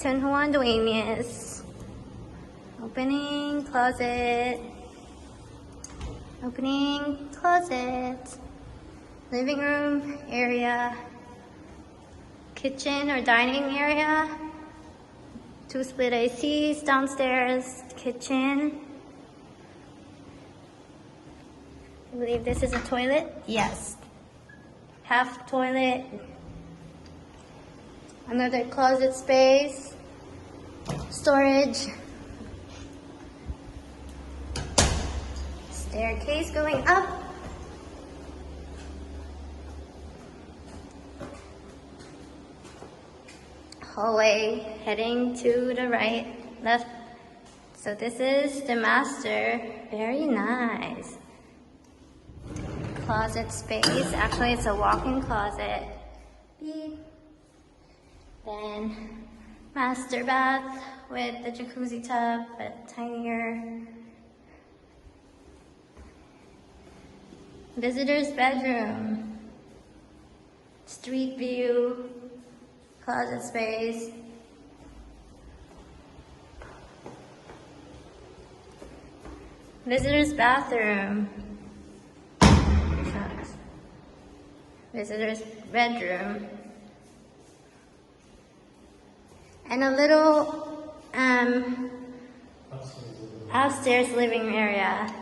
Juan Duenas. Opening closet. Opening closet. Living room area. Kitchen or dining area. 2 split ACs downstairs. Kitchen. I believe this is a toilet. Yes. Half toilet. Another closet space. Storage. Staircase going up. Hallway heading to the right, left. So this is the master. Very nice. Closet space. Actually, it's a walk-in closet. Beep. Then master bath with the jacuzzi tub, but tinier. Visitor's bedroom. Street view. Closet space. Visitor's bathroom. Visitor's bedroom. And a little upstairs living area.